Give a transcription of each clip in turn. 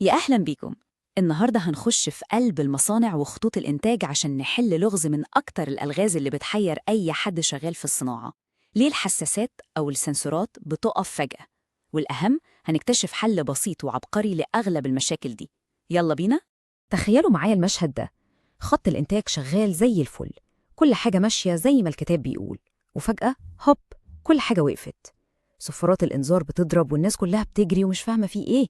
يا أهلا بيكم. النهاردة هنخش في قلب المصانع وخطوط الإنتاج عشان نحل لغز من أكتر الألغاز اللي بتحير أي حد شغال في الصناعة. ليه الحساسات أو السنسورات بتقف فجأة؟ والأهم، هنكتشف حل بسيط وعبقري لأغلب المشاكل دي. يلا بينا. تخيلوا معايا المشهد ده. خط الإنتاج شغال زي الفل، كل حاجة ماشية زي ما الكتاب بيقول، وفجأة هوب، كل حاجة وقفت. صفارات الإنذار بتضرب والناس كلها بتجري ومش فاهمة فيه إيه.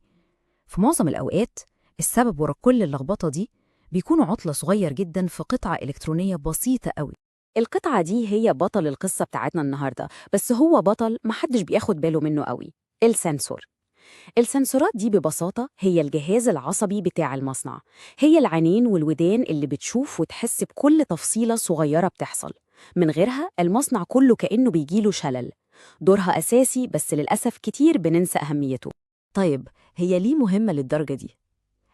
في معظم الأوقات السبب ورا كل اللخبطة دي بيكون عطلة صغير جدا في قطعة إلكترونية بسيطة قوي. القطعة دي هي بطل القصة بتاعتنا النهاردة، بس هو بطل محدش بياخد باله منه قوي. السنسور. السنسورات دي ببساطة هي الجهاز العصبي بتاع المصنع. هي العينين والودان اللي بتشوف وتحس بكل تفصيلة صغيرة بتحصل. من غيرها المصنع كله كأنه بيجيله شلل. دورها أساسي، بس للأسف كتير بننسى أهميته. طيب، هي ليه مهمة للدرجة دي؟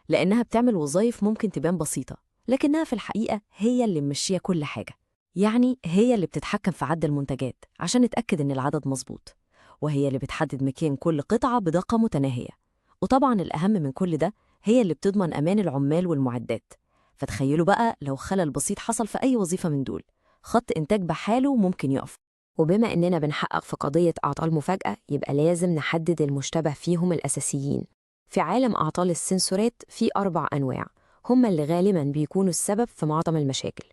لأنها بتعمل وظائف ممكن تبان بسيطة، لكنها في الحقيقة هي اللي ممشية كل حاجة. يعني هي اللي بتتحكم في عد المنتجات عشان نتأكد إن العدد مظبوط، وهي اللي بتحدد مكان كل قطعة بدقة متناهية. وطبعاً الأهم من كل ده، هي اللي بتضمن أمان العمال والمعدات. فتخيلوا بقى لو خلل بسيط حصل في أي وظيفة من دول، خط إنتاج بحاله ممكن يقف. وبما إننا بنحقق في قضية أعطال مفاجأة، يبقى لازم نحدد المشتبه فيهم الأساسيين. في عالم أعطال السنسورات في 4 أنواع، هما اللي غالباً بيكونوا السبب في معظم المشاكل.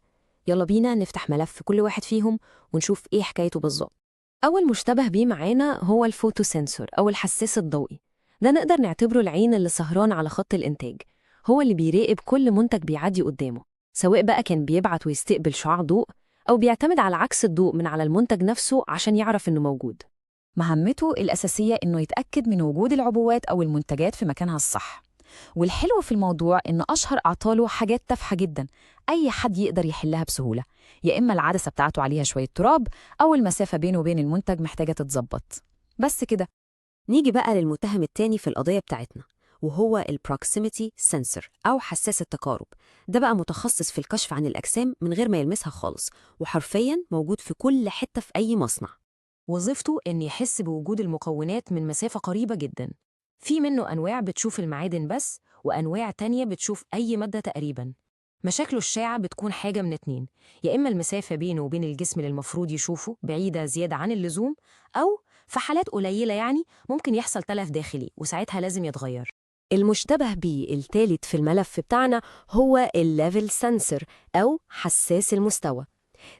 يلا بينا نفتح ملف كل واحد فيهم ونشوف إيه حكايته بالظبط. أول مشتبه بيه معانا هو الفوتوسنسور أو الحساس الضوئي. ده نقدر نعتبره العين اللي سهران على خط الإنتاج، هو اللي بيراقب كل منتج بيعدي قدامه، سواء بقى كان بيبعت ويستقبل شعاع ضوء أو بيعتمد على عكس الضوء من على المنتج نفسه عشان يعرف إنه موجود. مهمته الأساسية إنه يتأكد من وجود العبوات أو المنتجات في مكانها الصح. والحلو في الموضوع إن أشهر أعطاله حاجات تافهة جدا، أي حد يقدر يحلها بسهولة. يا إما العدسة بتاعته عليها شوية تراب، أو المسافة بينه وبين المنتج محتاجة تتظبط. بس كده. نيجي بقى للمتهم التاني في القضية بتاعتنا، وهو البروكسيميتي سنسور أو حساس التقارب. ده بقى متخصص في الكشف عن الأجسام من غير ما يلمسها خالص، وحرفياً موجود في كل حتة في أي مصنع. وظيفته إن يحس بوجود المكونات من مسافة قريبة جدا. في منه أنواع بتشوف المعادن بس، وأنواع تانية بتشوف أي مادة تقريبا. مشاكله الشائعة بتكون حاجة من اتنين: يا إما المسافة بينه وبين الجسم اللي المفروض يشوفه بعيدة زيادة عن اللزوم، أو في حالات قليلة يعني ممكن يحصل تلف داخلي وساعتها لازم يتغير. المشتبه بيه التالت في الملف بتاعنا هو الليفل سنسور أو حساس المستوى.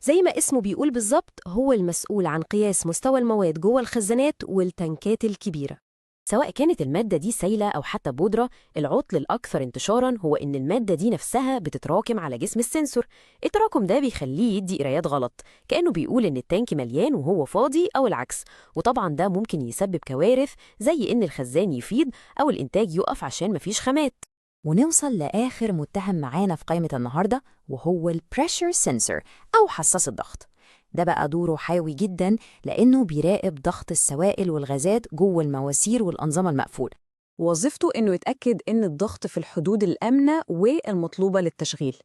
زي ما اسمه بيقول بالظبط، هو المسؤول عن قياس مستوى المواد جوه الخزانات والتنكات الكبيرة. سواء كانت المادة دي سايلة أو حتى بودرة، العطل الأكثر انتشاراً هو إن المادة دي نفسها بتتراكم على جسم السنسور. التراكم ده بيخليه يدي قرايات غلط، كأنه بيقول إن التانك مليان وهو فاضي أو العكس. وطبعاً ده ممكن يسبب كوارث، زي إن الخزان يفيض أو الإنتاج يقف عشان مفيش خامات. ونوصل لآخر متهم معانا في قائمة النهاردة، وهو البريشر سنسور أو حساس الضغط. ده بقى دوره حيوي جدا، لأنه بيراقب ضغط السوائل والغازات جوه المواسير والأنظمة المقفولة. وظيفته إنه يتأكد إن الضغط في الحدود الآمنة والمطلوبة للتشغيل.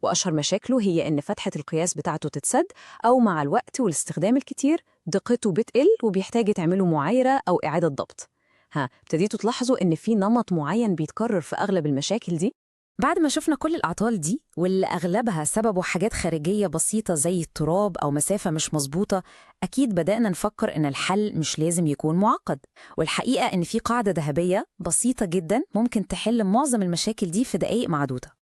وأشهر مشاكله هي إن فتحة القياس بتاعته تتسد، أو مع الوقت والاستخدام الكتير دقته بتقل وبيحتاج تعملوا معايرة أو إعادة ضبط. ابتديتوا تلاحظوا إن في نمط معين بيتكرر في أغلب المشاكل دي؟ بعد ما شفنا كل الأعطال دي واللي أغلبها سببه حاجات خارجية بسيطة زي التراب أو مسافة مش مظبوطة، أكيد بدأنا نفكر إن الحل مش لازم يكون معقد. والحقيقة إن في قاعدة ذهبية بسيطة جدا ممكن تحل معظم المشاكل دي في دقايق معدودة.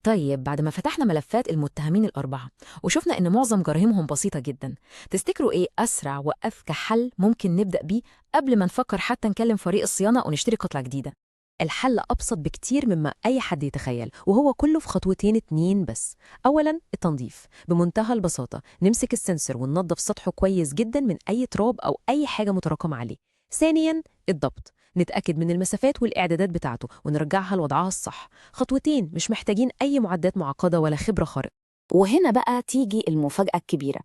طيب، بعد ما فتحنا ملفات المتهمين الأربعة وشفنا إن معظم جرائمهم بسيطة جداً، تفتكروا إيه أسرع وأذكى حل ممكن نبدأ بيه قبل ما نفكر حتى نكلم فريق الصيانة ونشتري قطعة جديدة؟ الحل أبسط بكتير مما أي حد يتخيل، وهو كله في خطوتين 2 بس. أولاً، التنظيف. بمنتهى البساطة نمسك السنسور وننظف سطحه كويس جداً من أي تراب أو أي حاجة متراكمة عليه. ثانياً، الضبط. نتأكد من المسافات والإعدادات بتاعته ونرجعها لوضعها الصح. خطوتين مش محتاجين أي معدات معقدة ولا خبرة خارقة. وهنا بقى تيجي المفاجأة الكبيرة.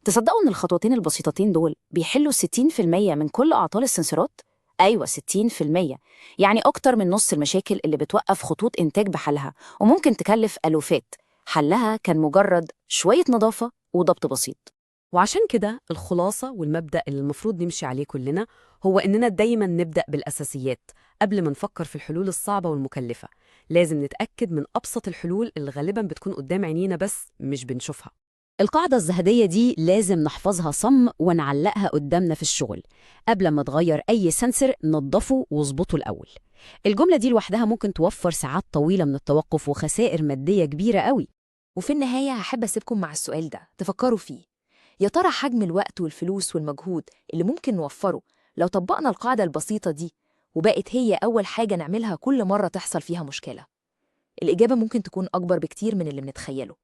تصدقوا إن الخطوتين البسيطتين دول بيحلوا 60% من كل أعطال السنسورات؟ أيوة، 60%. يعني أكتر من نص المشاكل اللي بتوقف خطوط إنتاج بحالها وممكن تكلف ألوفات. حلها كان مجرد شوية نظافة وضبط بسيط. وعشان كده الخلاصة والمبدأ اللي المفروض نمشي عليه كلنا هو إننا دايما نبدأ بالأساسيات قبل ما نفكر في الحلول الصعبة والمكلفة. لازم نتأكد من أبسط الحلول اللي غالبا بتكون قدام عينينا بس مش بنشوفها. القاعدة الذهبية دي لازم نحفظها صم ونعلقها قدامنا في الشغل. قبل ما تغير أي سنسر نضفه واظبطه الأول. الجملة دي لوحدها ممكن توفر ساعات طويلة من التوقف وخسائر مادية كبيرة قوي. وفي النهاية هحب أسيبكم مع السؤال ده تفكروا فيه. يا ترى حجم الوقت والفلوس والمجهود اللي ممكن نوفره لو طبقنا القاعدة البسيطة دي وبقت هي أول حاجة نعملها كل مرة تحصل فيها مشكلة؟ الإجابة ممكن تكون أكبر بكتير من اللي بنتخيله.